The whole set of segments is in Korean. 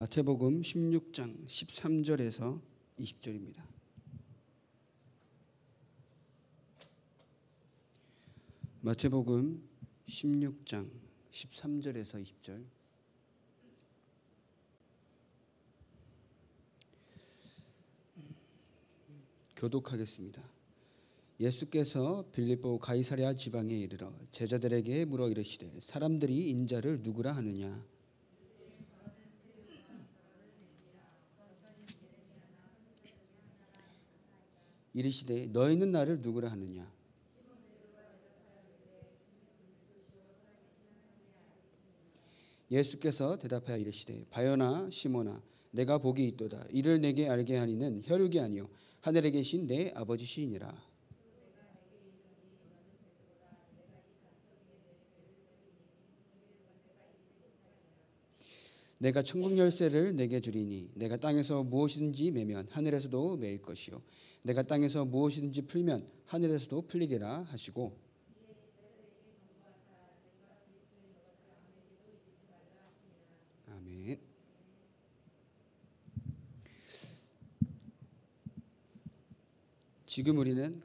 마태복음 16장 13절에서 20절입니다. 마태복음 16장 13절에서 20절. 교독하겠습니다. 예수께서 빌립보 가이사랴 지방에 이르러 제자들에게 물어 이르시되 사람들이 인자를 누구라 하느냐. 이르시되 너희는 나를 누구라 하느냐. 예수께서 대답하여 이르시되 바요나 시몬아 내가 복이 있도다. 이를 내게 알게 하니는 혈육이 아니요 하늘에 계신 내 아버지시니라. 내가 천국 열쇠를 내게 주리니 내가 땅에서 무엇이든지 매면 하늘에서도 매일 것이요 내가 땅에서 무엇이든지 풀면 하늘에서도 풀리리라 하시고, 아멘. 지금 우리는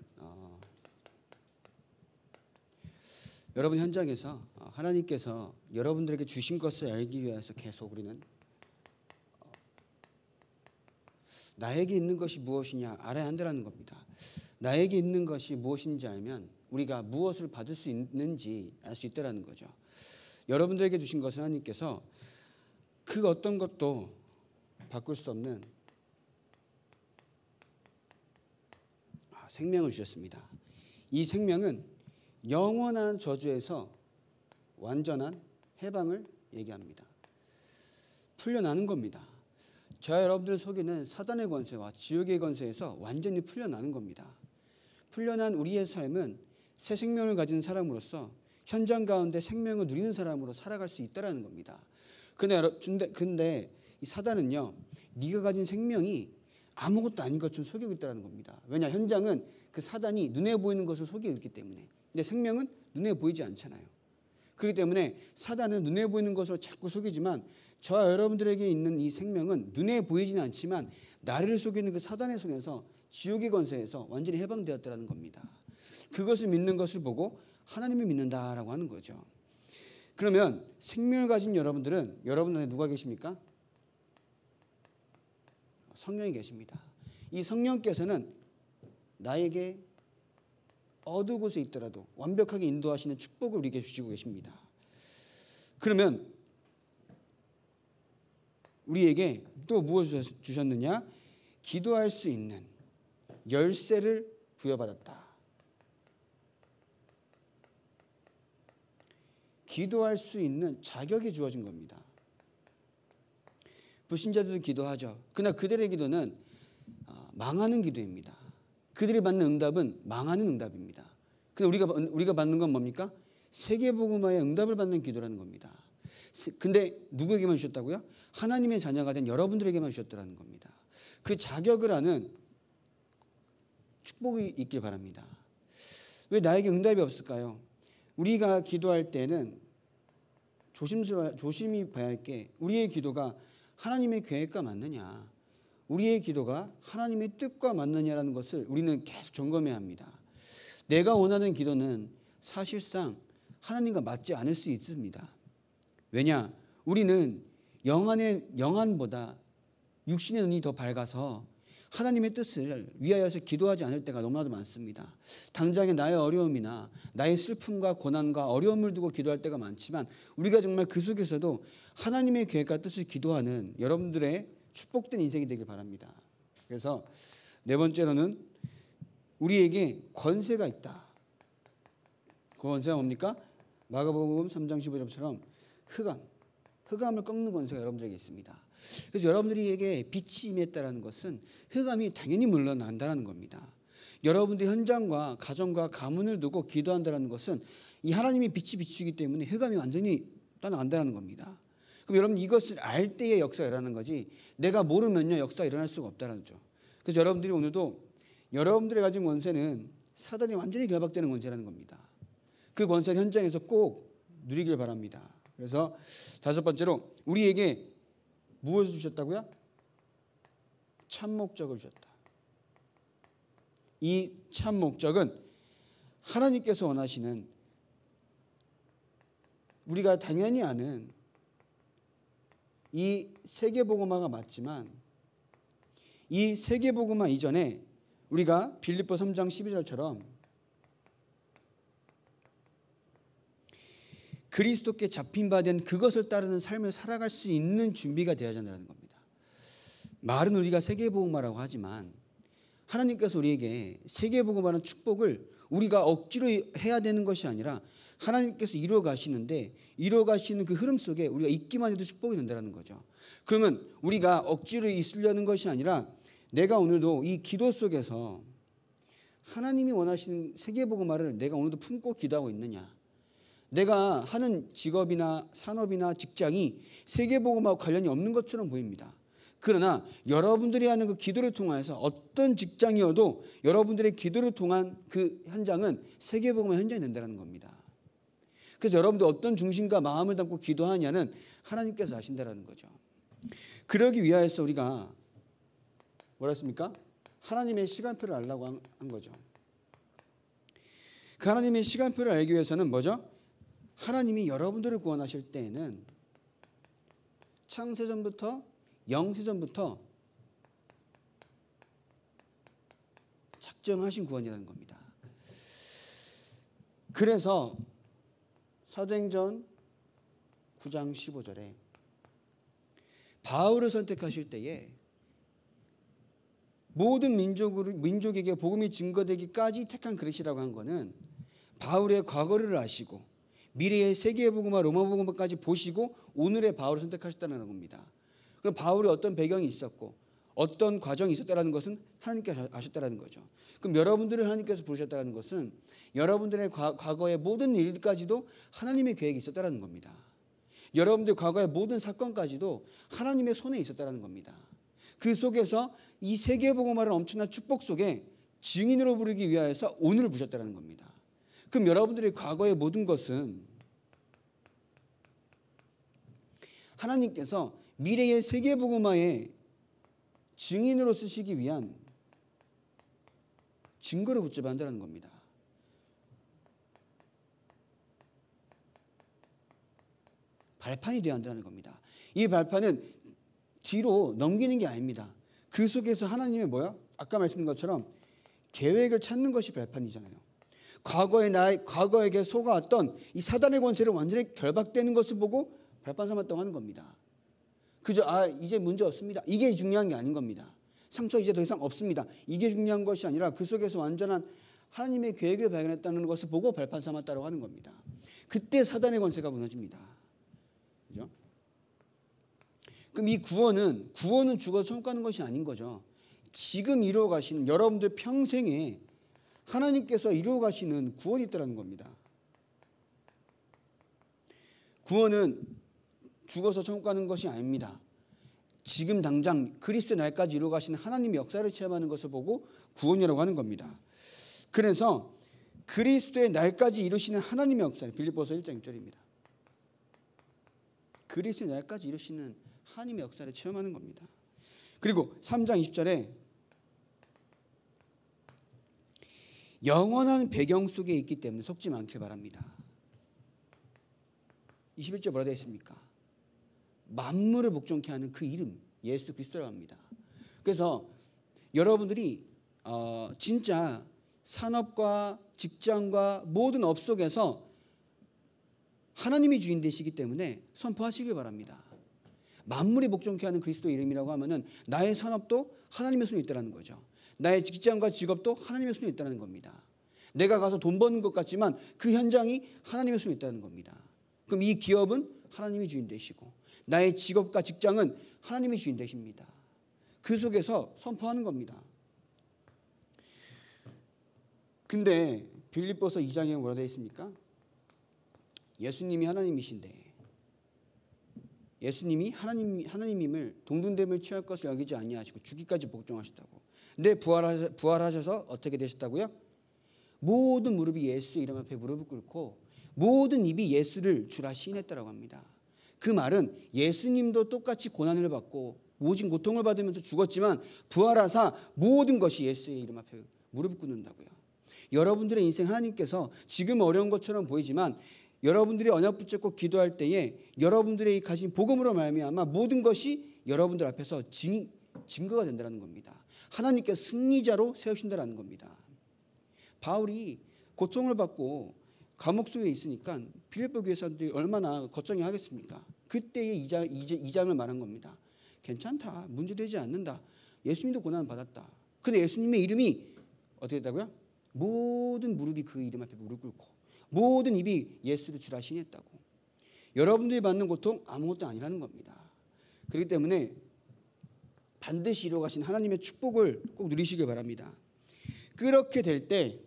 여러분 현장에서 하나님께서 여러분들에게 주신 것을 알기 위해서 계속 우리는 나에게 있는 것이 무엇이냐 알아야 한다는 겁니다. 나에게 있는 것이 무엇인지 알면 우리가 무엇을 받을 수 있는지 알 수 있다는 거죠. 여러분들에게 주신 것은 하나님께서 그 어떤 것도 바꿀 수 없는 생명을 주셨습니다. 이 생명은 영원한 저주에서 완전한 해방을 얘기합니다. 풀려나는 겁니다. 저와 여러분들 속에는 사단의 권세와 지옥의 권세에서 완전히 풀려나는 겁니다. 풀려난 우리의 삶은 새 생명을 가진 사람으로서 현장 가운데 생명을 누리는 사람으로 살아갈 수 있다는 겁니다. 근데 이 사단은요, 네가 가진 생명이 아무것도 아닌 것처럼 속이고 있다는 겁니다. 왜냐? 현장은 그 사단이 눈에 보이는 것을 속이고 있기 때문에. 근데 생명은 눈에 보이지 않잖아요. 그렇기 때문에 사단은 눈에 보이는 것으로 자꾸 속이지만 저와 여러분들에게 있는 이 생명은 눈에 보이지는 않지만 나를 속이는 그 사단의 손에서 지옥의 권세에서 완전히 해방되었다는 겁니다. 그것을 믿는 것을 보고 하나님을 믿는다라고 하는 거죠. 그러면 생명을 가진 여러분들은 여러분 안에 누가 계십니까? 성령이 계십니다. 이 성령께서는 나에게 어두운 곳에 있더라도 완벽하게 인도하시는 축복을 우리에게 주시고 계십니다. 그러면 우리에게 또 무엇을 주셨느냐? 기도할 수 있는 열쇠를 부여받았다. 기도할 수 있는 자격이 주어진 겁니다. 불신자들도 기도하죠. 그러나 그들의 기도는 망하는 기도입니다. 그들이 받는 응답은 망하는 응답입니다. 근데 우리가 받는 건 뭡니까? 세계복음화의 응답을 받는 기도라는 겁니다. 근데 누구에게만 주셨다고요? 하나님의 자녀가 된 여러분들에게만 주셨다는 겁니다. 그 자격을 아는 축복이 있길 바랍니다. 왜 나에게 응답이 없을까요? 우리가 기도할 때는 조심히 봐야 할 게 우리의 기도가 하나님의 계획과 맞느냐, 우리의 기도가 하나님의 뜻과 맞느냐라는 것을 우리는 계속 점검해야 합니다. 내가 원하는 기도는 사실상 하나님과 맞지 않을 수 있습니다. 왜냐? 우리는 영안보다 육신의 눈이 더 밝아서 하나님의 뜻을 위하여서 기도하지 않을 때가 너무나도 많습니다. 당장의 나의 어려움이나 나의 슬픔과 고난과 어려움을 두고 기도할 때가 많지만 우리가 정말 그 속에서도 하나님의 계획과 뜻을 기도하는 여러분들의 축복된 인생이 되길 바랍니다. 그래서 네 번째로는 우리에게 권세가 있다. 그 권세가 뭡니까? 마가복음 3장 15절처럼 흑암을 꺾는 권세가 여러분들에게 있습니다. 그래서 여러분들에게 빛이 임했다는 것은 흑암이 당연히 물러난다는 겁니다. 여러분들이 현장과 가정과 가문을 두고 기도한다는 것은 이 하나님의 빛이 비추기 때문에 흑암이 완전히 떠나간다는 겁니다. 그럼 여러분 이것을 알 때의 역사가 일어나는 거지 내가 모르면요 역사가 일어날 수가 없다는 거죠. 그래서 여러분들이 오늘도 여러분들이 가진 권세는 사단이 완전히 결박되는 권세라는 겁니다. 그 권세를 현장에서 꼭 누리길 바랍니다. 그래서 다섯 번째로 우리에게 무엇을 주셨다고요? 참 목적을 주셨다. 이 참 목적은 하나님께서 원하시는, 우리가 당연히 아는 이 세계복음화가 맞지만 이 세계복음화 이전에 우리가 빌립보 3장 12절처럼 그리스도께 잡힌 바 된 그것을 따르는 삶을 살아갈 수 있는 준비가 되어야 한다는 겁니다. 말은 우리가 세계복음화라고 하지만 하나님께서 우리에게 세계복음화라는 축복을 우리가 억지로 해야 되는 것이 아니라 하나님께서 이루어 가시는데, 이루어 가시는 그 흐름 속에 우리가 있기만 해도 축복이 된다는 거죠. 그러면 우리가 억지로 있으려는 것이 아니라 내가 오늘도 이 기도 속에서 하나님이 원하시는 세계복음화를 내가 오늘도 품고 기도하고 있느냐, 내가 하는 직업이나 산업이나 직장이 세계복음화와 관련이 없는 것처럼 보입니다. 그러나 여러분들이 하는 그 기도를 통해서 어떤 직장이어도 여러분들의 기도를 통한 그 현장은 세계복음화 현장이 된다는 겁니다. 그래서 여러분들 어떤 중심과 마음을 담고 기도하냐는 하나님께서 아신다는 거죠. 그러기 위하여서 우리가 뭐라 했습니까? 하나님의 시간표를 알려고 한 거죠. 그 하나님의 시간표를 알기 위해서는 뭐죠? 하나님이 여러분들을 구원하실 때에는 창세전부터 영세전부터 작정하신 구원이라는 겁니다. 그래서 사도행전 9장 15절에 바울을 선택하실 때에 모든 민족에게 복음이 증거되기까지 택한 그릇이라고 한 것은 바울의 과거를 아시고 미래의 세계복음과 로마복음까지 보시고 오늘의 바울을 선택하셨다는 겁니다. 그럼 바울이 어떤 배경이 있었고 어떤 과정이 있었다는 것은 하나님께서 아셨다는 거죠. 그럼 여러분들을 하나님께서 부르셨다는 것은 여러분들의 과거의 모든 일까지도 하나님의 계획이 있었다는 겁니다. 여러분들 과거의 모든 사건까지도 하나님의 손에 있었다는 겁니다. 그 속에서 이 세계복음화를 엄청난 축복 속에 증인으로 부르기 위하여서 오늘을 부르셨다는 겁니다. 그럼 여러분들의 과거의 모든 것은 하나님께서 미래의 세계복음화의 증인으로 쓰시기 위한 증거를 붙잡아야 한다는 겁니다. 발판이 되어야 한다는 겁니다. 이 발판은 뒤로 넘기는 게 아닙니다. 그 속에서 하나님의 뭐야? 아까 말씀드린 것처럼 계획을 찾는 것이 발판이잖아요. 과거에게 속아왔던 이 사단의 권세를 완전히 결박되는 것을 보고 발판 삼았다고 하는 겁니다. 그저 이제 문제 없습니다. 이게 중요한 게 아닌 겁니다. 상처 이제 더 이상 없습니다. 이게 중요한 것이 아니라 그 속에서 완전한 하나님의 계획을 발견했다는 것을 보고 발판 삼았다고 하는 겁니다. 그때 사단의 권세가 무너집니다. 그죠? 그럼 이 구원은 죽어서 천국 가는 것이 아닌 거죠. 지금 이루어 가시는 여러분들 평생에 하나님께서 이루어 가시는 구원이 있다는 겁니다. 구원은 죽어서 천국 가는 것이 아닙니다. 지금 당장 그리스도의 날까지 이루어 가시는 하나님의 역사를 체험하는 것을 보고 구원이라고 하는 겁니다. 그래서 그리스도의 날까지 이루시는 하나님의 역사, 빌립보서 1장 6절입니다. 그리스도의 날까지 이루시는 하나님의 역사를 체험하는 겁니다. 그리고 3장 20절에 영원한 배경 속에 있기 때문에 속지 않길 바랍니다. 21절 뭐라 되어 있습니까? 만물을 복종케 하는 그 이름 예수 그리스도라고 합니다. 그래서 여러분들이 진짜 산업과 직장과 모든 업 속에서 하나님이 주인 되시기 때문에 선포하시길 바랍니다. 만물이 복종케 하는 그리스도 이름이라고 하면은 나의 산업도 하나님의 손에 있다는 거죠. 나의 직장과 직업도 하나님의 손에 있다는 겁니다. 내가 가서 돈 버는 것 같지만 그 현장이 하나님의 손에 있다는 겁니다. 그럼 이 기업은 하나님이 주인 되시고 나의 직업과 직장은 하나님이 주인 되십니다. 그 속에서 선포하는 겁니다. 근데 빌립보서 2장에 뭐라 되어 있습니까? 예수님이 하나님이신데 예수님이 하나님임을 동등됨을 취할 것을 여기지 아니하시고 죽기까지 복종하셨다고. 근데 부활하셔서 어떻게 되셨다고요? 모든 무릎이 예수의 이름 앞에 무릎을 꿇고 모든 입이 예수를 주라 시인했다라고 합니다. 그 말은 예수님도 똑같이 고난을 받고 모진 고통을 받으면서 죽었지만 부활하사 모든 것이 예수의 이름 앞에 무릎 꿇는다고요. 여러분들의 인생 하나님께서 지금 어려운 것처럼 보이지만 여러분들이 언약 붙잡고 기도할 때에 여러분들의 가진 복음으로 말미암아 모든 것이 여러분들 앞에서 증거가 된다는 겁니다. 하나님께서 승리자로 세우신다는 겁니다. 바울이 고통을 받고 감옥 속에 있으니까 빌립보 교회 사람들이 얼마나 걱정이 하겠습니까? 그때의 2장을 말한 겁니다. 괜찮다. 문제되지 않는다. 예수님도 고난을 받았다. 근데 예수님의 이름이 어떻게 됐다고요? 모든 무릎이 그 이름 앞에 무릎 꿇고 모든 입이 예수를 주라 신했다고. 여러분들이 받는 고통 아무것도 아니라는 겁니다. 그렇기 때문에 반드시 이루어가신 하나님의 축복을 꼭 누리시길 바랍니다. 그렇게 될 때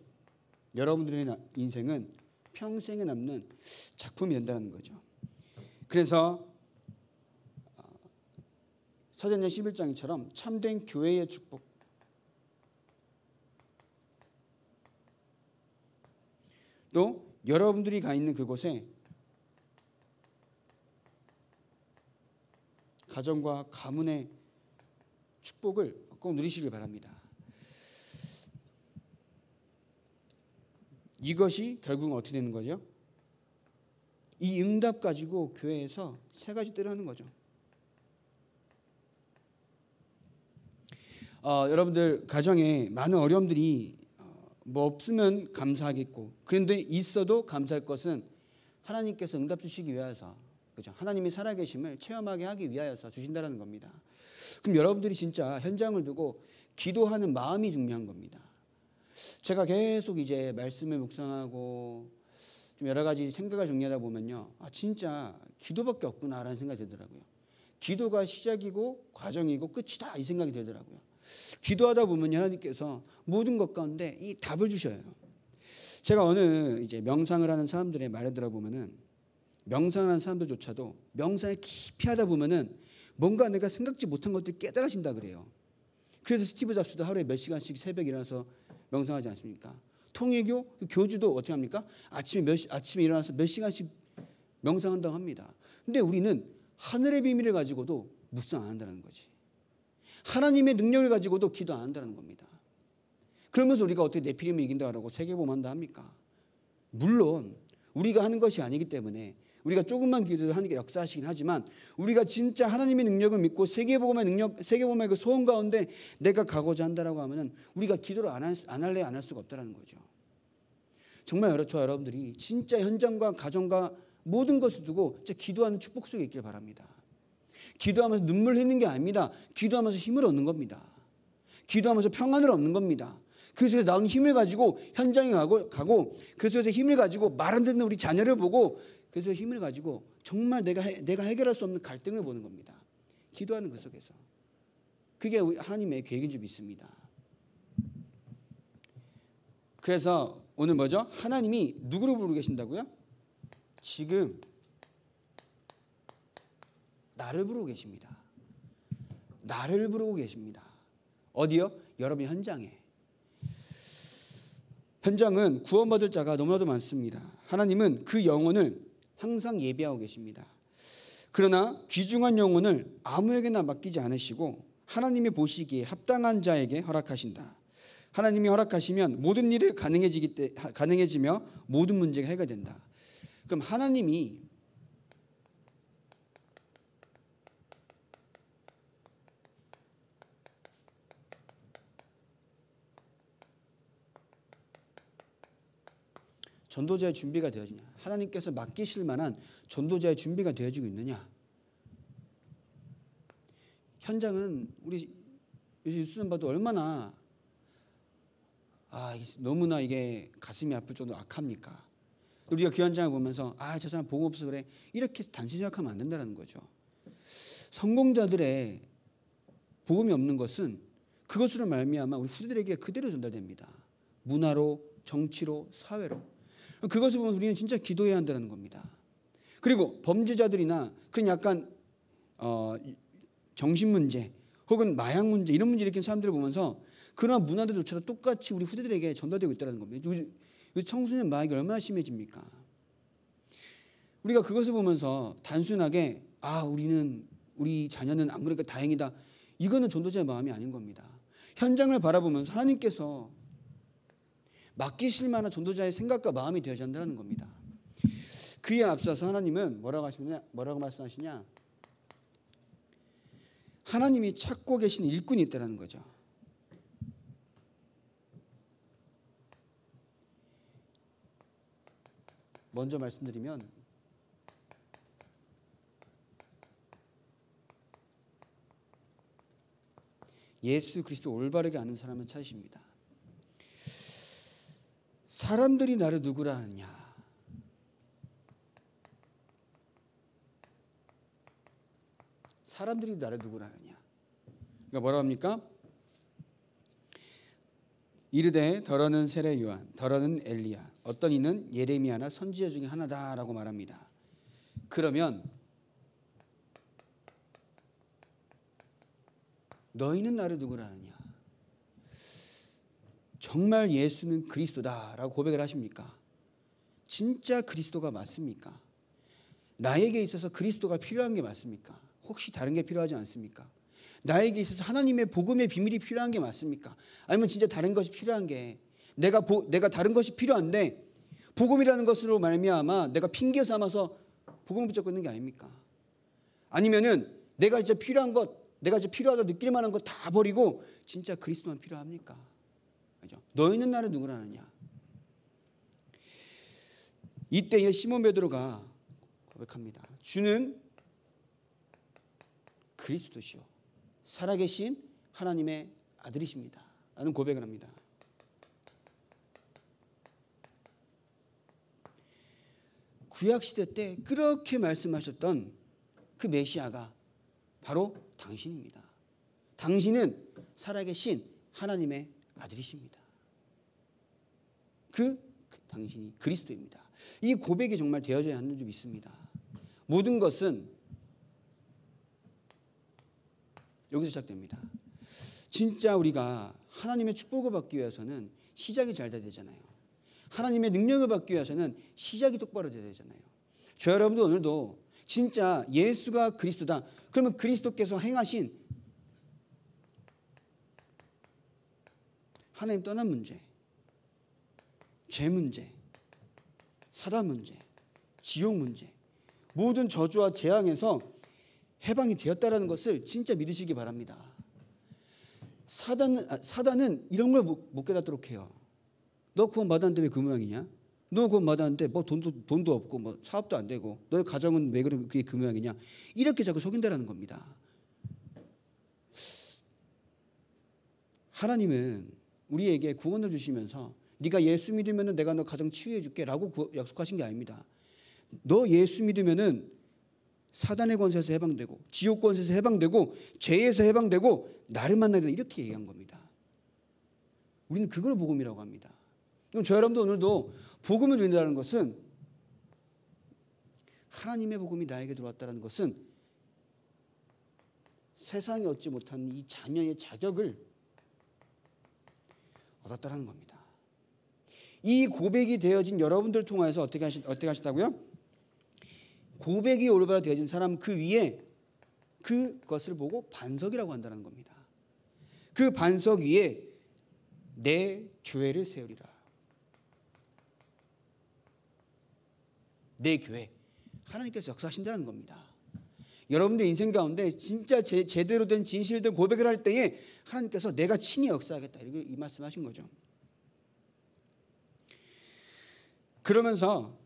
여러분들의 인생은 평생에 남는 작품이 된다는 거죠. 그래서 사도행전 11장처럼 참된 교회의 축복, 또 여러분들이 가 있는 그곳에 가정과 가문의 축복을 꼭 누리시길 바랍니다. 이것이 결국은 어떻게 되는 거죠? 이 응답 가지고 교회에서 세 가지 뜰을 하는 거죠. 여러분들 가정에 많은 어려움들이 뭐 없으면 감사하겠고, 그런데 있어도 감사할 것은 하나님께서 응답 주시기 위해서, 그죠? 하나님이 살아계심을 체험하게 하기 위하여서 주신다는 겁니다. 그럼 여러분들이 진짜 현장을 두고 기도하는 마음이 중요한 겁니다. 제가 계속 이제 말씀을 묵상하고 좀 여러 가지 생각을 정리하다 보면요, 진짜 기도밖에 없구나라는 생각이 들더라고요. 기도가 시작이고 과정이고 끝이다 이 생각이 들더라고요. 기도하다 보면 하나님께서 모든 것 가운데 이 답을 주셔요. 제가 어느 이제 명상을 하는 사람들의 말을 들어보면은 명상하는 사람들조차도 명상을 깊이 하다 보면은 뭔가 내가 생각지 못한 것들이 깨달아진다 그래요. 그래서 스티브 잡스도 하루에 몇 시간씩 새벽에 일어나서 명상하지 않습니까? 통일교 교주도 어떻게 합니까? 아침에 일어나서 몇 시간씩 명상한다고 합니다. 근데 우리는 하늘의 비밀을 가지고도 묵상 안 한다는 거지. 하나님의 능력을 가지고도 기도 안 한다는 겁니다. 그러면서 우리가 어떻게 네피림을 이긴다고 세계보험한다 합니까? 물론 우리가 하는 것이 아니기 때문에 우리가 조금만 기도해도 하나님께 역사하시긴 하지만 우리가 진짜 하나님의 능력을 믿고 세계보험의 능력, 세계보험의 그 소원 가운데 내가 가고자 한다라고 하면은 우리가 기도를 안 할래 안 할 수가 없다는 거죠. 정말 저와 여러분들이 진짜 현장과 가정과 모든 것을 두고 진짜 기도하는 축복 속에 있길 바랍니다. 기도하면서 눈물 흘리는 게 아닙니다. 기도하면서 힘을 얻는 겁니다. 기도하면서 평안을 얻는 겁니다. 그 속에서 나온 힘을 가지고 현장에 가고 그 속에서 힘을 가지고 말 안 듣는 우리 자녀를 보고 그 속에서 힘을 가지고 정말 내가 해결할 수 없는 갈등을 보는 겁니다. 기도하는 그 속에서. 그게 하나님의 계획인 줄 믿습니다. 그래서 오늘 뭐죠? 하나님이 누구를 부르고 계신다고요? 지금 나를 부르고 계십니다. 나를 부르고 계십니다. 어디요? 여러분 현장에. 현장은 구원받을 자가 너무나도 많습니다. 하나님은 그 영혼을 항상 예비하고 계십니다. 그러나 귀중한 영혼을 아무에게나 맡기지 않으시고 하나님이 보시기에 합당한 자에게 허락하신다. 하나님이 허락하시면 모든 일이 가능해지며 모든 문제가 해결된다. 그럼 하나님이 전도자의 준비가 되어지냐? 하나님께서 맡기실 만한 전도자의 준비가 되어지고 있느냐? 현장은 우리 뉴스는 봐도 얼마나 너무나 이게 가슴이 아플 정도로 악합니까? 우리가 그 현장을 보면서 저 사람 복음 없어 그래 이렇게 단순히 생각하면 안 된다는 거죠. 성공자들의 복음이 없는 것은 그것으로 말미암아 우리 후대들에게 그대로 전달됩니다. 문화로, 정치로, 사회로. 그것을 보면 우리는 진짜 기도해야 한다는 겁니다. 그리고 범죄자들이나 그런 약간 정신 문제 혹은 마약 문제 이런 문제 일으킨 사람들을 보면서 그러한 문화들조차도 똑같이 우리 후대들에게 전달되고 있다는 겁니다. 우리 청소년 마약이 얼마나 심해집니까? 우리가 그것을 보면서 단순하게 우리 자녀는 안 그러니까 다행이다. 이거는 전도자의 마음이 아닌 겁니다. 현장을 바라보면서 하나님께서 맡기실 만한 전도자의 생각과 마음이 되어야 한다는 겁니다. 그에 앞서서 하나님은 뭐라고 말씀하시냐? 하나님이 찾고 계신 일꾼이 있다는 거죠. 먼저 말씀드리면 예수 그리스도 올바르게 아는 사람은 찾으십니다. 사람들이 나를 누구라 하느냐? 사람들이 나를 누구라 하느냐? 그러니까 뭐라고 합니까? 이르되 더러는 세례 요한, 더러는 엘리야, 어떤 이는 예레미야나 선지자 중에 하나다라고 말합니다. 그러면 너희는 나를 누구라 하느냐? 정말 예수는 그리스도다라고 고백을 하십니까? 진짜 그리스도가 맞습니까? 나에게 있어서 그리스도가 필요한 게 맞습니까? 혹시 다른 게 필요하지 않습니까? 나에게 있어서 하나님의 복음의 비밀이 필요한 게 맞습니까? 아니면 진짜 다른 것이 필요한 게 내가 다른 것이 필요한데 복음이라는 것으로 말미암아 내가 핑계 삼아서 복음을 붙잡고 있는 게 아닙니까? 아니면은 내가 진짜 필요한 것, 내가 진짜 필요하다 느낄 만한 것 다 버리고 진짜 그리스도만 필요합니까? 그죠? 너희는 나를 누구라 하느냐? 이때에 시몬 베드로가 고백합니다. 주는 그리스도시요 살아계신 하나님의 아들이십니다 라는 고백을 합니다. 구약시대 때 그렇게 말씀하셨던 그 메시아가 바로 당신입니다. 당신은 살아계신 하나님의 아들이십니다. 당신이 그리스도입니다. 이 고백이 정말 되어져야 하는 줄 믿습니다. 모든 것은 여기서 시작됩니다. 진짜 우리가 하나님의 축복을 받기 위해서는 시작이 잘 돼야 되잖아요. 하나님의 능력을 받기 위해서는 시작이 똑바로 돼야 되잖아요. 저 여러분도 오늘도 진짜 예수가 그리스도다. 그러면 그리스도께서 행하신 하나님 떠난 문제, 죄 문제, 사단 문제, 지옥 문제, 모든 저주와 재앙에서 해방이 되었다라는 것을 진짜 믿으시기 바랍니다. 사단은 이런 걸 못 깨닫도록 해요. 너 구원 받았는데 왜 그 모양이냐? 너 구원 받았는데 뭐 돈도 없고 뭐 사업도 안 되고 너의 가정은 왜 그게 그 모양이냐? 이렇게 자꾸 속인다라는 겁니다. 하나님은 우리에게 구원을 주시면서 네가 예수 믿으면 내가 너 가정 치유해 줄게 라고 약속하신 게 아닙니다. 너 예수 믿으면 사단의 권세에서 해방되고 지옥 권세에서 해방되고 죄에서 해방되고 나를 만나리라 이렇게 얘기한 겁니다. 우리는 그걸 복음이라고 합니다. 그럼 저 여러분도 오늘도 복음을 누린다는 것은 하나님의 복음이 나에게 들어왔다는 것은 세상이 얻지 못한 이 자녀의 자격을 얻었다는 겁니다. 이 고백이 되어진 여러분들 통해서 어떻게 하셨다고요? 고백이 올바로 되어진 사람 그 위에 그것을 보고 반석이라고 한다는 겁니다. 그 반석 위에 내 교회를 세우리라. 내 교회. 하나님께서 역사하신다는 겁니다. 여러분들 인생 가운데 진짜 제대로 된 진실된 고백을 할 때에 하나님께서 내가 친히 역사하겠다. 이 말씀하신 거죠. 그러면서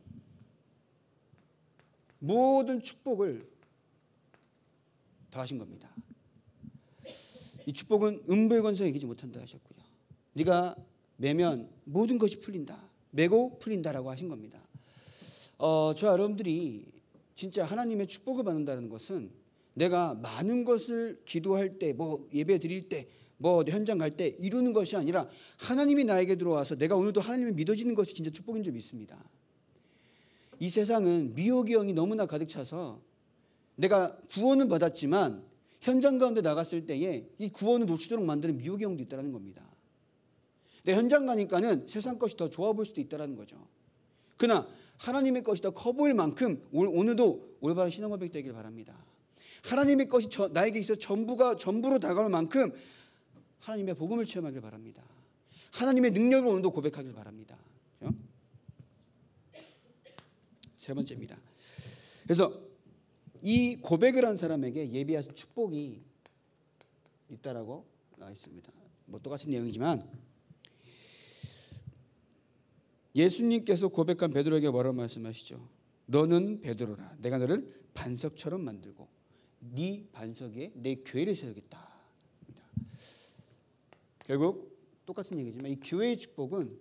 모든 축복을 더하신 겁니다. 이 축복은 음부의 권세가 이기지 못한다 하셨고요. 네가 매면 모든 것이 풀린다. 매고 풀린다라고 하신 겁니다. 저 여러분들이 진짜 하나님의 축복을 받는다는 것은 내가 많은 것을 기도할 때, 뭐 예배 드릴 때, 뭐 현장 갈 때 이루는 것이 아니라 하나님이 나에게 들어와서 내가 오늘도 하나님을 믿어지는 것이 진짜 축복인 줄 믿습니다. 이 세상은 미혹의 영이 너무나 가득 차서 내가 구원은 받았지만 현장 가운데 나갔을 때에 이 구원을 놓치도록 만드는 미혹의 영도 있다는 겁니다. 근데 현장 가니까는 세상 것이 더 좋아 보일 수도 있다는 거죠. 그러나 하나님의 것이 더 커 보일 만큼 오늘도 올바른 신앙 고백 되길 바랍니다. 하나님의 것이 나에게 있어 전부로 다가올 만큼 하나님의 복음을 체험하길 바랍니다. 하나님의 능력을 오늘도 고백하길 바랍니다. 그렇죠? 세 번째입니다. 그래서 이 고백을 한 사람에게 예비하신 축복이 있다라고 나와 있습니다. 뭐 똑같은 내용이지만 예수님께서 고백한 베드로에게 뭐라고 말씀하시죠? 너는 베드로라. 내가 너를 반석처럼 만들고 네 반석 위에 내 교회를 세우겠다. 결국 똑같은 얘기지만 이 교회의 축복은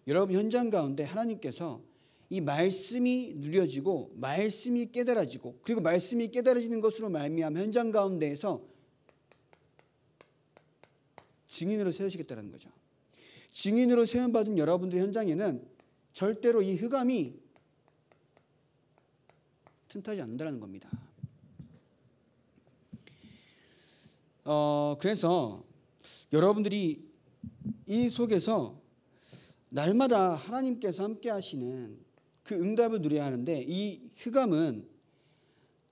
여러분 현장 가운데 하나님께서 이 말씀이 누려지고 말씀이 깨달아지고 그리고 말씀이 깨달아지는 것으로 말미암아 현장 가운데에서 증인으로 세우시겠다는 거죠. 증인으로 세움받은 여러분들의 현장에는 절대로 이 흑암이 틈타지 않는다는 겁니다. 그래서 여러분들이 이 속에서 날마다 하나님께서 함께 하시는 그 응답을 누려야 하는데 이 흑암은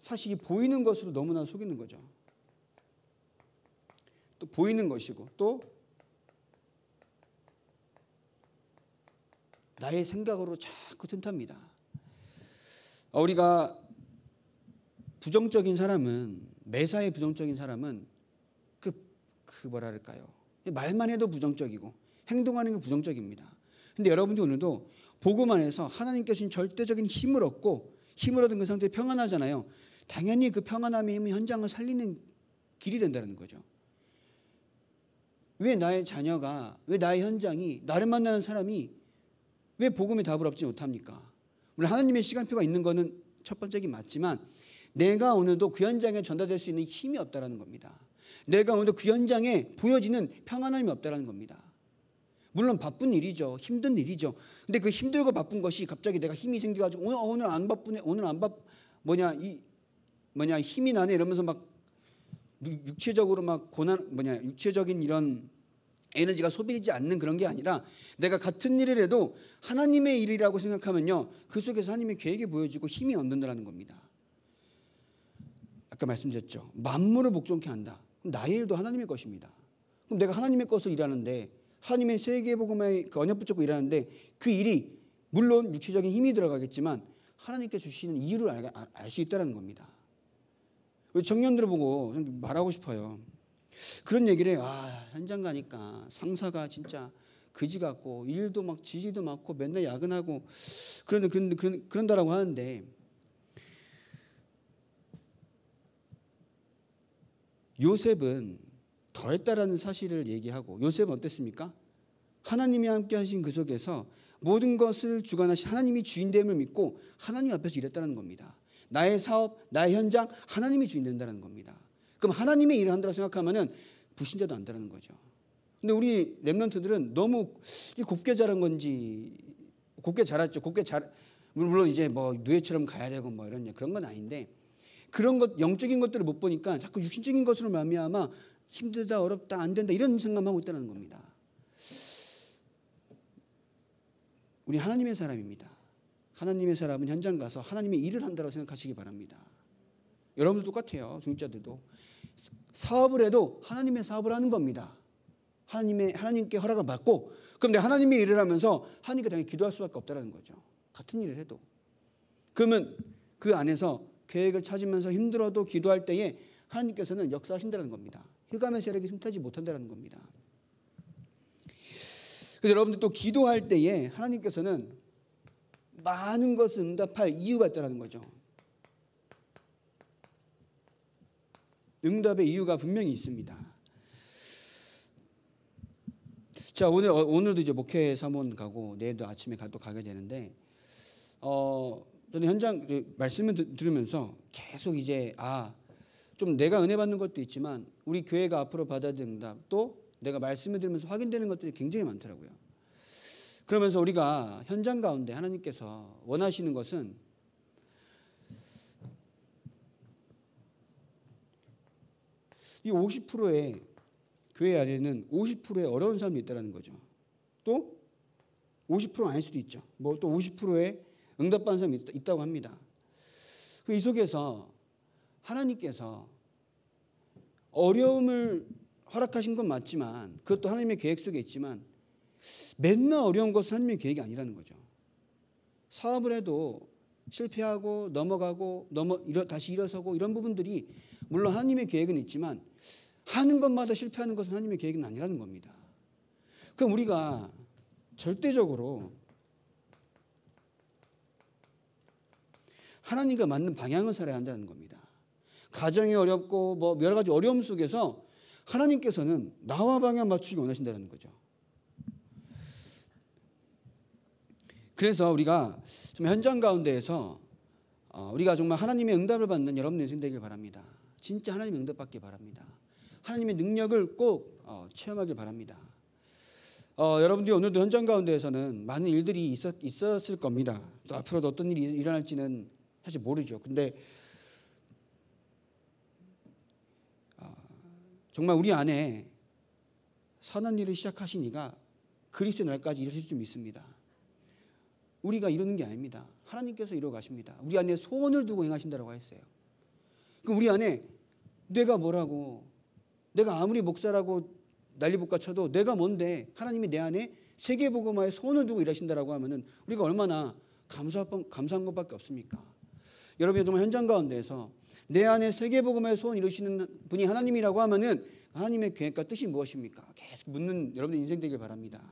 사실 보이는 것으로 너무나 속이는 거죠. 또 보이는 것이고 또 나의 생각으로 자꾸 틈탑니다. 우리가 부정적인 사람은 매사에 부정적인 사람은 그 뭐랄까요? 말만 해도 부정적이고 행동하는 게 부정적입니다. 근데 여러분들 오늘도 복음 안에서 하나님께 주신 절대적인 힘을 얻고 힘을 얻은 그 상태에 평안하잖아요. 당연히 그 평안함의 힘이 현장을 살리는 길이 된다는 거죠. 왜 나의 자녀가, 왜 나의 현장이, 나를 만나는 사람이 왜 복음의 답을 얻지 못합니까? 물론 하나님의 시간표가 있는 거는 첫 번째긴 맞지만 내가 오늘도 그 현장에 전달될 수 있는 힘이 없다는 겁니다. 내가 오늘도 그 현장에 보여지는 평안함이 없다는 겁니다. 물론 바쁜 일이죠. 힘든 일이죠. 근데 그 힘들고 바쁜 것이 갑자기 내가 힘이 생겨가지고 오늘 안 바쁘네, 오늘 안 힘이 나네 이러면서 막 육체적으로 막 육체적인 이런 에너지가 소비되지 않는 그런 게 아니라 내가 같은 일을 해도 하나님의 일이라고 생각하면요 그 속에서 하나님의 계획이 보여지고 힘이 얻는다는 겁니다. 아까 말씀드렸죠. 만물을 복종케 한다. 그럼 나의 일도 하나님의 것입니다. 그럼 내가 하나님의 것을 일하는데 하나님의 세계복음의 그 언약 붙잡고 일하는데 그 일이 물론 육체적인 힘이 들어가겠지만 하나님께 주시는 이유를 알 수 있다는 겁니다. 우리 청년들을 보고 말하고 싶어요. 그런 얘기를 해요. 현장 가니까 상사가 진짜 그지 같고 일도 막 지지도 많고 맨날 야근하고 그런다라고 하는데 요셉은 더했다라는 사실을 얘기하고 요셉은 어땠습니까? 하나님이 함께 하신 그 속에서 모든 것을 주관하신 하나님이 주인됨을 믿고 하나님 앞에서 일했다는 겁니다. 나의 사업, 나의 현장 하나님이 주인 된다는 겁니다. 그럼 하나님의 일을 한다고 생각하면은 불신자도 안다는 거죠. 근데 우리 렘넌트들은 너무 곱게 자란 건지 곱게 자랐죠. 물론 이제 뭐 누에처럼 가야 되고 뭐 이런 그런 건 아닌데 그런 것 영적인 것들을 못 보니까 자꾸 육신적인 것으로 말미암아 힘들다 어렵다 안 된다 이런 생각만 하고 있다는 겁니다. 우리 하나님의 사람입니다. 하나님의 사람은 현장 가서 하나님의 일을 한다고 생각하시기 바랍니다. 여러분도 똑같아요. 중직자들도 사업을 해도 하나님의 사업을 하는 겁니다. 하나님께 허락을 받고 그럼 내가 하나님의 일을 하면서 하나님께 당연히 기도할 수밖에 없다는 거죠. 같은 일을 해도 그러면 그 안에서 계획을 찾으면서 힘들어도 기도할 때에 하나님께서는 역사하신다는 겁니다. 흑암의 세력이 틈타지 못한다는 겁니다. 그래서 여러분들 또 기도할 때에 하나님께서는 많은 것을 응답할 이유가 있다는 거죠. 응답의 이유가 분명히 있습니다. 자, 오늘도 이제 목회 사모원 가고 내일도 아침에 또 가게 되는데 저는 현장 말씀을 들으면서 계속 이제 좀 내가 은혜 받는 것도 있지만 우리 교회가 앞으로 받아야 될 응답 또 내가 말씀을 들으면서 확인되는 것들이 굉장히 많더라고요. 그러면서 우리가 현장 가운데 하나님께서 원하시는 것은 이 50%의 교회 안에는 50%의 어려운 사람이 있다는 거죠. 또 50%는 아닐 수도 있죠. 뭐 또 50%의 응답받은 사람이 있다고 합니다. 이 속에서 하나님께서 어려움을 허락하신 건 맞지만 그것도 하나님의 계획 속에 있지만 맨날 어려운 것은 하나님의 계획이 아니라는 거죠. 사업을 해도 실패하고 넘어가고 다시 일어서고 이런 부분들이 물론 하나님의 계획은 있지만 하는 것마다 실패하는 것은 하나님의 계획은 아니라는 겁니다. 그럼 우리가 절대적으로 하나님과 맞는 방향을 살아야 한다는 겁니다. 가정이 어렵고 뭐 여러 가지 어려움 속에서 하나님께서는 나와 방향 맞추기 원하신다는 거죠. 그래서 우리가 좀 현장 가운데에서 우리가 정말 하나님의 응답을 받는 여러분의 인생 되길 바랍니다. 진짜 하나님의 응답 받길 바랍니다. 하나님의 능력을 꼭 체험하길 바랍니다. 여러분들이 오늘도 현장 가운데에서는 많은 일들이 있었을 겁니다. 또 앞으로도 어떤 일이 일어날지는 사실 모르죠. 근데 정말 우리 안에 선한 일을 시작하시니까 그리스도의 날까지 이루실 줄 믿습니다. 우리가 이루는 게 아닙니다. 하나님께서 이루어 가십니다. 우리 안에 소원을 두고 행하신다고 했어요. 그럼 우리 안에 내가 뭐라고, 내가 아무리 목사라고 난리복가 쳐도 내가 뭔데 하나님이 내 안에 세계복음화에 소원을 두고 일하신다라고 하면은 우리가 얼마나 감사한 것밖에 없습니까? 여러분이 정말 현장 가운데에서 내 안에 세계복음화의 소원 이루시는 분이 하나님이라고 하면은 하나님의 계획과 뜻이 무엇입니까? 계속 묻는 여러분의 인생 되길 바랍니다.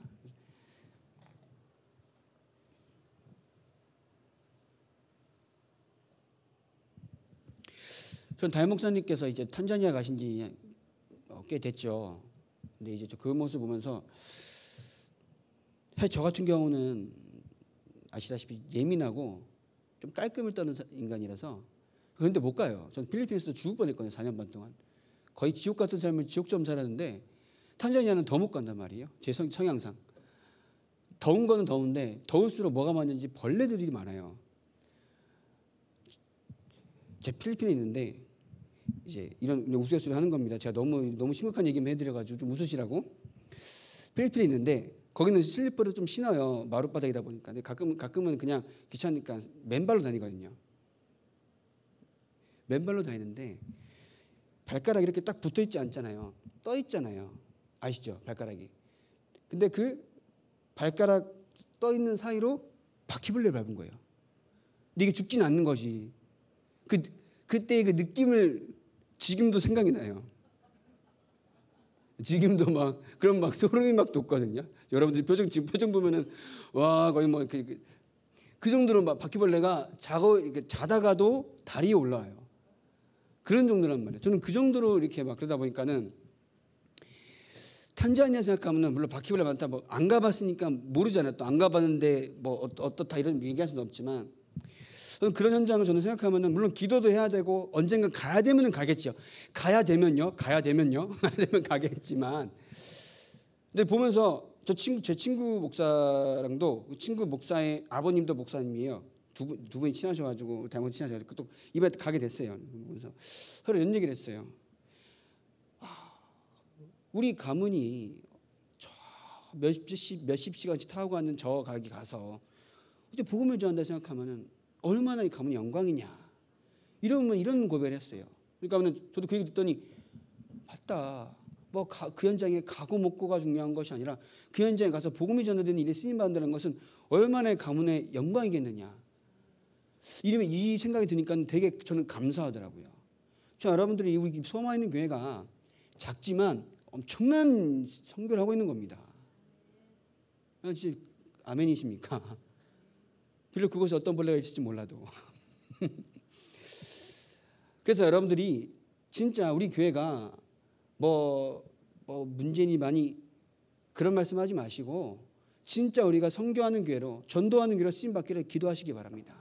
전 담임 목사님께서 이제 탄자니아 가신 지 꽤 됐죠. 근데 이제 그 모습 보면서 저 같은 경우는 아시다시피 예민하고 좀 깔끔을 떠는 인간이라서 그런데 못 가요. 전 필리핀에서도 죽을 뻔했거든요. 4년 반 동안. 거의 지옥 같은 삶을 지옥처럼 살았는데 탄자니아는 더 못 간단 말이에요. 제 성향상. 더운 거는 더운데 더울수록 뭐가 많은지 벌레들이 많아요. 제 필리핀에 있는데 이제 이런 우스갯소리 하는 겁니다. 제가 너무 심각한 얘기만 해드려가지고 좀 웃으시라고. 필리핀에 있는데 거기는 슬리퍼를 좀 신어요. 마룻바닥이다 보니까. 근데 가끔은 그냥 귀찮으니까 맨발로 다니거든요. 맨발로 다니는데 발가락이 이렇게 딱 붙어 있지 않잖아요. 떠 있잖아요. 아시죠? 발가락이. 근데 그 발가락 떠 있는 사이로 바퀴벌레를 밟은 거예요. 근데 이게 죽지는 않는 것이 그때의 그 느낌을 지금도 생각이 나요. 지금도 막 그런 막 소름이 막 돋거든요. 여러분들 지금 표정 보면은 와 거의 뭐 그 정도로 막 바퀴벌레가 자다가도 다리에 올라와요. 그런 정도란 말이에요. 저는 그 정도로 이렇게 막 그러다 보니까는 탄자니아 생각하면은 물론 바퀴벌레 많다 뭐 안 가봤으니까 모르잖아요. 또 안 가봤는데 뭐 어떻다 이런 얘기할 수는 없지만. 그런 현장을 저는 생각하면은 물론 기도도 해야 되고 언젠가 가야 되면은 가겠죠. 가야 되면 가겠지만, 근데 보면서 제 친구 목사랑도 그 친구 목사의 아버님도 목사님이에요. 두 분이 친하셔가지고 대학원 친하셔가지고 또 이번에 가게 됐어요. 그래서 서로 이런 얘기를 했어요. 우리 가문이 저 몇십 시간씩 타고 가는 저 가게 가서 그때 복음을 전한다 생각하면은. 얼마나 이 가문이 영광이냐. 이런 고백을 했어요. 그러니까 저도 그 얘기 듣더니 맞다. 뭐 그 현장에 가고 못 고가 중요한 것이 아니라 그 현장에 가서 복음이 전해되는 일에 쓰임 받는다는 것은 얼마나 가문의 영광이겠느냐. 이러면 이 생각이 드니까 되게 저는 감사하더라고요. 여러분들이 우리 소마에 있는 교회가 작지만 엄청난 선교를 하고 있는 겁니다. 진짜 아멘이십니까? 비록 그곳에 어떤 벌레가 있을지 몰라도. 그래서 여러분들이 진짜 우리 교회가 뭐 문제니 많이 그런 말씀하지 마시고 진짜 우리가 선교하는 교회로 전도하는 교회로 쓰임받기를 기도하시기 바랍니다.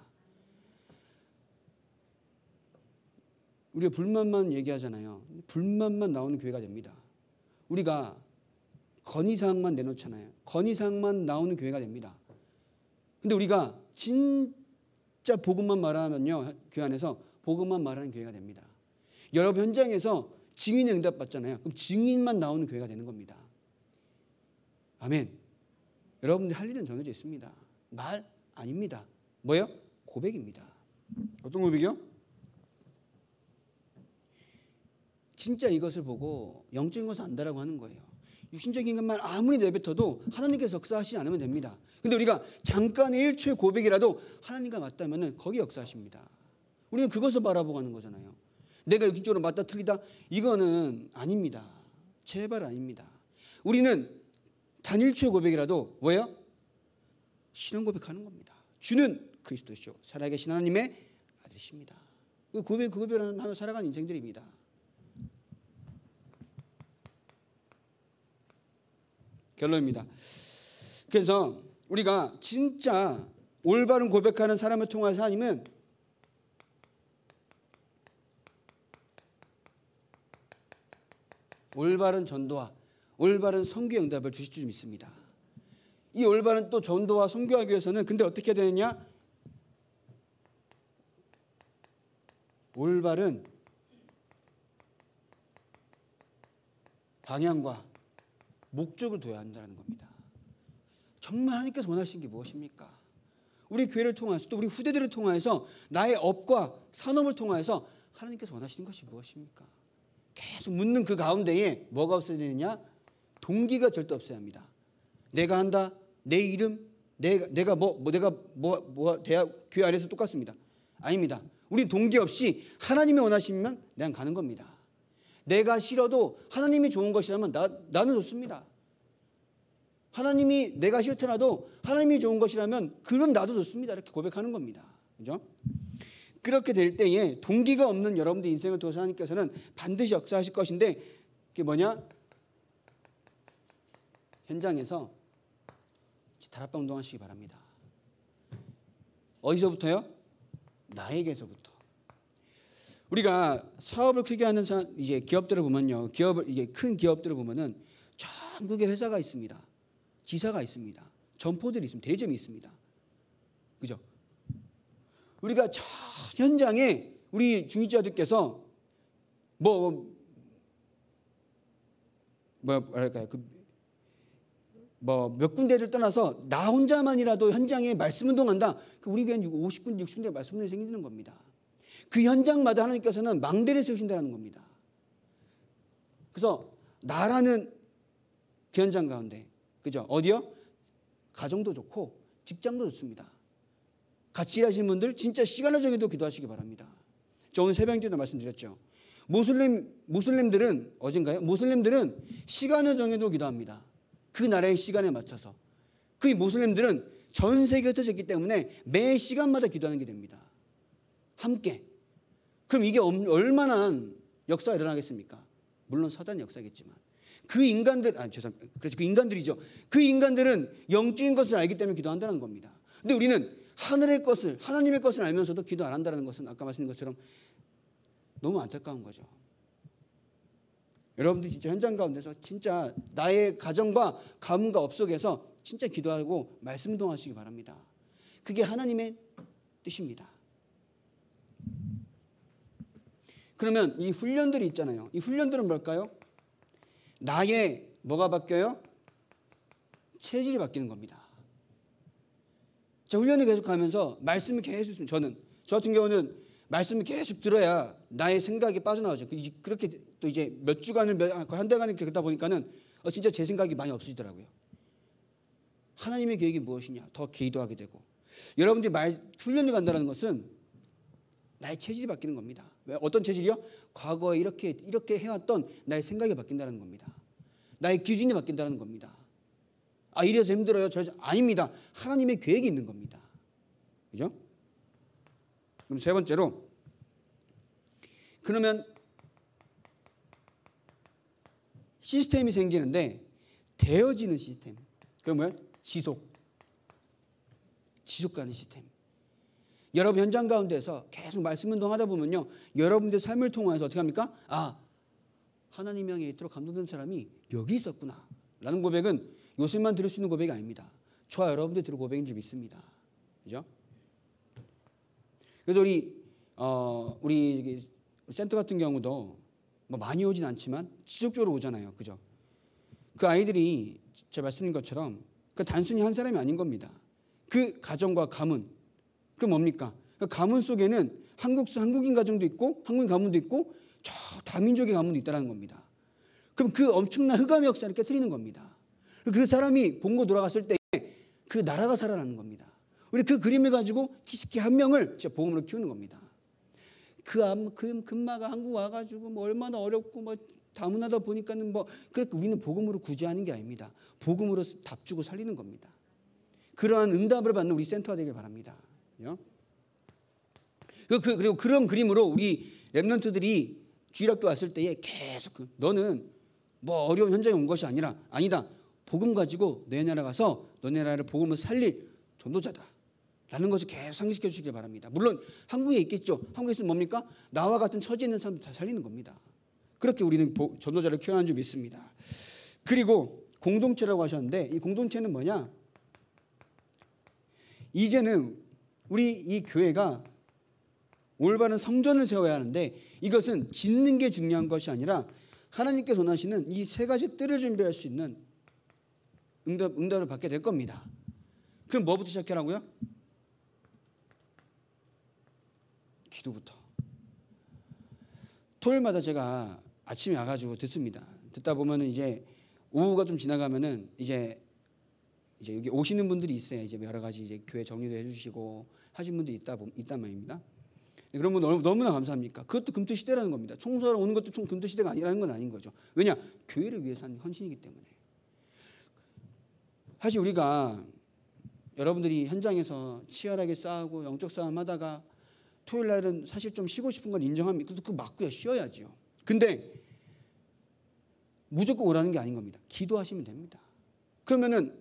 우리가 불만만 얘기하잖아요. 불만만 나오는 교회가 됩니다. 우리가 건의사항만 내놓잖아요. 건의사항만 나오는 교회가 됩니다. 근데 우리가 진짜 복음만 말하면요. 교회 안에서 복음만 말하는 교회가 됩니다. 여러분 현장에서 증인의 응답 받잖아요. 그럼 증인만 나오는 교회가 되는 겁니다. 아멘. 여러분들 할 일은 정해져 있습니다. 말 아닙니다. 뭐예요? 고백입니다. 어떤 고백이요? 진짜 이것을 보고 영적인 것을 안다라고 하는 거예요. 육신적인 것만 아무리 내뱉어도 하나님께서 역사하시지 않으면 됩니다. 근데 우리가 잠깐의 1초의 고백이라도 하나님과 맞다면 거기 역사하십니다. 우리는 그것을 바라보고 하는 거잖아요. 내가 육신적으로 맞다 틀리다 이거는 아닙니다. 제발 아닙니다. 우리는 단 1초의 고백이라도 뭐예요? 신앙 고백하는 겁니다. 주는 그리스도시요 살아계신 하나님의 아들이십니다. 그 고백을 하며 살아가는 인생들입니다. 결론입니다. 그래서 우리가 진짜 올바른 고백하는 사람을 통해서 하나님은 올바른 전도와 올바른 선교 응답을 주실 줄 믿습니다. 이 올바른 또 전도와 선교하기 위해서는 근데 어떻게 해야 되느냐? 올바른 방향과 목적을 둬야 한다는 겁니다. 정말 하나님께서 원하시는 게 무엇입니까? 우리 교회를 통해서 또 우리 후대들을 통해서 나의 업과 산업을 통해서 하나님께서 원하시는 것이 무엇입니까? 계속 묻는 그 가운데에 뭐가 없어야 되느냐? 동기가 절대 없어야 합니다. 내가 한다, 내 이름, 내가 대학 교회 안에서 똑같습니다. 아닙니다. 우리 동기 없이 하나님이 원하시면 그냥 가는 겁니다. 내가 싫어도 하나님이 좋은 것이라면 나는 좋습니다. 하나님이 내가 싫더라도 하나님이 좋은 것이라면 그럼 나도 좋습니다. 이렇게 고백하는 겁니다. 그죠? 그렇게 될 때에 동기가 없는 여러분들 인생을 통해서 하나님께서는 반드시 역사하실 것인데 그게 뭐냐? 현장에서 다락방 운동하시기 바랍니다. 어디서부터요? 나에게서부터. 우리가 사업을 크게 하는 이제 기업들을 보면요, 큰 기업들을 보면은 전국에 회사가 있습니다. 지사가 있습니다. 점포들이 있습니다. 대점이 있습니다. 그죠? 우리가 저 현장에 우리 중직자들께서 뭐랄까요? 몇 군데를 떠나서 나 혼자만이라도 현장에 말씀 운동한다. 우리 교회는 50군데, 60군데 말씀 운동이 생기는 겁니다. 그 현장마다 하나님께서는 망대를 세우신다는 겁니다. 그래서 나라는 그 현장 가운데, 그죠? 어디요? 가정도 좋고 직장도 좋습니다. 같이 일하시는 분들 진짜 시간을 정해도 기도하시기 바랍니다. 저 오늘 새벽 때도 말씀드렸죠. 모슬림들은 어젠가요? 모슬림들은 시간을 정해도 기도합니다. 그 나라의 시간에 맞춰서. 그 모슬림들은 전 세계에 흩어져 있기 때문에 매 시간마다 기도하는 게 됩니다. 함께. 그럼 이게 얼마나 역사가 일어나겠습니까? 물론 사단의 역사겠지만 그 인간들이죠. 그 인간들은 영적인 것을 알기 때문에 기도한다는 겁니다. 근데 우리는 하늘의 것을, 하나님의 것을 알면서도 기도 안 한다는 것은 아까 말씀드린 것처럼 너무 안타까운 거죠. 여러분들 진짜 현장 가운데서 진짜 나의 가정과 가문과 업 속에서 진짜 기도하고 말씀 운동하시기 바랍니다. 그게 하나님의 뜻입니다. 그러면 이 훈련들이 있잖아요. 이 훈련들은 뭘까요? 나의 뭐가 바뀌어요? 체질이 바뀌는 겁니다. 자, 훈련을 계속하면서 말씀을 계속 저 같은 경우는 말씀을 계속 들어야 나의 생각이 빠져나오죠. 그렇게 또 이제 몇 주간을 한 달간을 그러다 보니까는 진짜 제 생각이 많이 없어지더라고요. 하나님의 계획이 무엇이냐 더 기도하게 되고 여러분들이 훈련을 간다는 것은 나의 체질이 바뀌는 겁니다. 왜? 어떤 체질이요? 과거에 이렇게 해왔던 나의 생각이 바뀐다는 겁니다. 나의 기준이 바뀐다는 겁니다. 이래서 힘들어요. 아닙니다. 하나님의 계획이 있는 겁니다. 그죠? 그럼 세 번째로 그러면 시스템이 생기는데 되어지는 시스템. 그럼 뭐야? 지속 가는 시스템. 여러분 현장 가운데서 계속 말씀 운동하다 보면요. 여러분들 삶을 통해서 어떻게 합니까? 하나님 향해 있도록 감동된 사람이 여기 있었구나. 라는 고백은 요새만 들을 수 있는 고백이 아닙니다. 저와 여러분들 들을 고백인 줄 믿습니다. 그죠? 그래서 우리 센터 같은 경우도 많이 오진 않지만 지속적으로 오잖아요. 그죠? 그 아이들이 제가 말씀드린 것처럼 그 단순히 한 사람이 아닌 겁니다. 그 가정과 가문, 그럼 뭡니까? 그 가문 속에는 한국인 가정도 있고 한국인 가문도 있고 저 다민족의 가문도 있다는 겁니다. 그럼 그 엄청난 흑암의 역사를 깨트리는 겁니다. 그 사람이 본고 돌아갔을 때 그 나라가 살아나는 겁니다. 우리 그 그림을 가지고 키스키 한 명을 진짜 복음으로 키우는 겁니다. 그 금마가 한국 와가지고 뭐 얼마나 어렵고 뭐 다문화다 보니까는 뭐 그렇게 우리는 복음으로 구제하는 게 아닙니다. 복음으로 답 주고 살리는 겁니다. 그러한 응답을 받는 우리 센터가 되길 바랍니다. 그리고 그런 그림으로 우리 랩런트들이 주일학교 왔을 때에 계속 너는 뭐 어려운 현장에 온 것이 아니다. 복음 가지고 내 나라 가서 너네 나라를 복음을 살릴 전도자다 라는 것을 계속 상기시켜 주시길 바랍니다. 물론 한국에 있겠죠. 한국에 있으면 뭡니까? 나와 같은 처지에 있는 사람들 다 살리는 겁니다. 그렇게 우리는 전도자를 키워나가는 줄 믿습니다. 그리고 공동체라고 하셨는데 이 공동체는 뭐냐? 이제는 우리 이 교회가 올바른 성전을 세워야 하는데 이것은 짓는 게 중요한 것이 아니라 하나님께서 원하시는 이 세 가지 뜰을 준비할 수 있는 응답을 받게 될 겁니다. 그럼 뭐부터 시작하라고요? 기도부터. 토요일마다 제가 아침에 와가지고 듣습니다. 듣다 보면은 이제 오후가 좀 지나가면은 이제 여기 오시는 분들이 있어요. 이제 여러 가지 이제 교회 정리도 해주시고 하신 분들이 있단 말입니다. 그런 분 너무나 감사합니까? 그것도 금토 시대라는 겁니다. 청소하러 오는 것도 금토 시대가 아니라는 건 아닌 거죠. 왜냐? 교회를 위해서 하는 헌신이기 때문에. 사실 우리가 여러분들이 현장에서 치열하게 싸우고 영적 싸움하다가 토요일 날은 사실 좀 쉬고 싶은 건 인정합니다. 그거 맞고요. 쉬어야지요. 근데 무조건 오라는 게 아닌 겁니다. 기도하시면 됩니다. 그러면은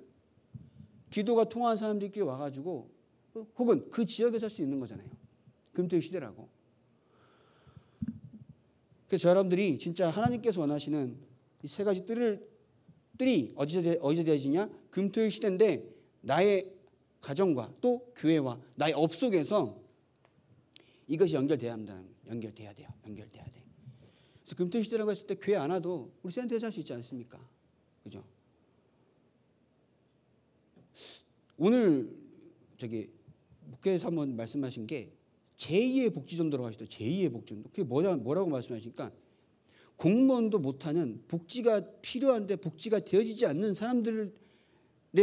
기도가 통한 사람들끼리 와가지고 혹은 그 지역에서 할 수 있는 거잖아요. 금토의 시대라고. 그래서 여러분들이 진짜 하나님께서 원하시는 이 세 가지 뜰이 어디서 되어지냐? 금토의 시대인데 나의 가정과 또 교회와 나의 업 속에서 이것이 연결돼야 돼요. 연결돼야 돼. 그래서 금토의 시대라고 했을 때 교회 안 와도 우리 센터에서 할 수 있지 않습니까? 그죠? 오늘 목회에서 한번 말씀하신 게 제2의 복지전도라고 하시더라고요. 제2의 복지전도. 그게 뭐라고 말씀하시니까 공무원도 못하는 복지가 필요한데 복지가 되어지지 않는 사람들의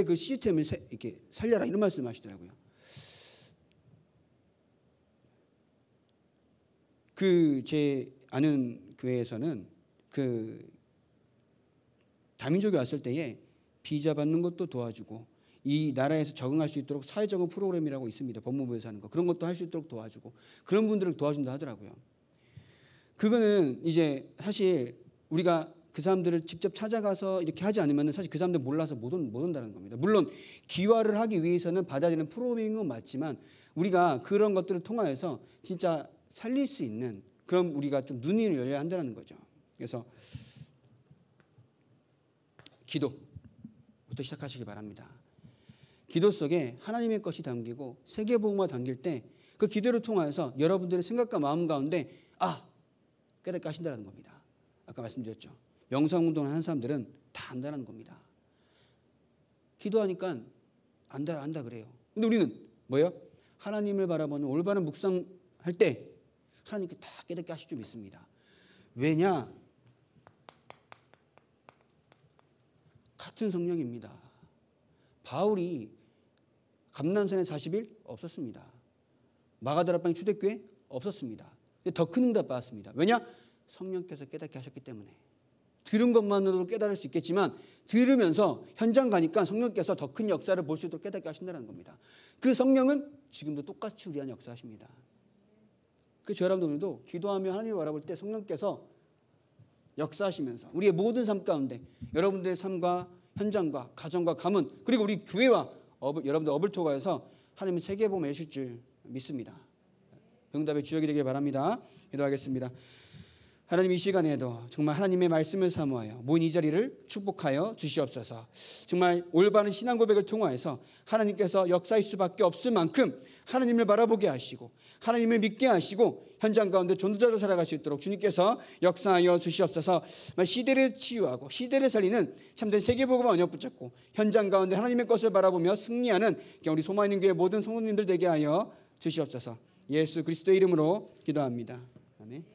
그 시스템을 이렇게 살려라 이런 말씀하시더라고요. 제 아는 교회에서는 다민족이 왔을 때에 비자 받는 것도 도와주고 이 나라에서 적응할 수 있도록 사회적응 프로그램이라고 있습니다. 법무부에서 하는 거. 그런 것도 할 수 있도록 도와주고 그런 분들을 도와준다 하더라고요. 그거는 이제 사실 우리가 그 사람들을 직접 찾아가서 이렇게 하지 않으면 사실 그 사람들 몰라서 못 온다는 겁니다. 물론 기화를 하기 위해서는 받아야 되는 프로그램인 건 맞지만 우리가 그런 것들을 통하여서 진짜 살릴 수 있는 그럼 우리가 좀 눈이 열려야 한다는 거죠. 그래서 기도부터 시작하시기 바랍니다. 기도 속에 하나님의 것이 담기고 세계복음화 담길 때 그 기도를 통하여서 여러분들의 생각과 마음 가운데 깨닫게 하신다는 겁니다. 아까 말씀드렸죠. 명상운동을 하는 사람들은 다 안다는 겁니다. 기도하니까 안다 그래요. 근데 우리는 뭐예요? 하나님을 바라보는 올바른 묵상할 때 하나님께 다 깨닫게 하실 줄 믿습니다. 왜냐? 같은 성령입니다. 바울이 감난산에 40일 없었습니다. 마가다라방의 초대교회 없었습니다. 더 큰 응답 받았습니다. 왜냐? 성령께서 깨닫게 하셨기 때문에. 들은 것만으로도 깨달을 수 있겠지만 들으면서 현장 가니까 성령께서 더 큰 역사를 볼 수 있도록 깨닫게 하신다는 겁니다. 그 성령은 지금도 똑같이 우리 안에 역사하십니다. 그래서 여러분들도 기도하며 하나님을 바라볼 때 성령께서 역사하시면서 우리의 모든 삶 가운데 여러분들의 삶과 현장과 가정과 가문 그리고 우리 교회와 여러분들 어블토가에서 하나님의 세계복음을 해주실 줄 믿습니다. 응답의 주역이 되길 바랍니다. 기도하겠습니다. 하나님 이 시간에도 정말 하나님의 말씀을 사모하여 모인 이 자리를 축복하여 주시옵소서. 정말 올바른 신앙 고백을 통하여서 하나님께서 역사할 수밖에 없을 만큼 하나님을 바라보게 하시고 하나님을 믿게 하시고 현장 가운데 전도자로 살아갈 수 있도록 주님께서 역사하여 주시옵소서. 시대를 치유하고 시대를 살리는 참된 세계복음을 언약 붙잡고 현장 가운데 하나님의 것을 바라보며 승리하는 우리 소망있는 교회 모든 성도님들 되게 하여 주시옵소서. 예수 그리스도의 이름으로 기도합니다. 아멘.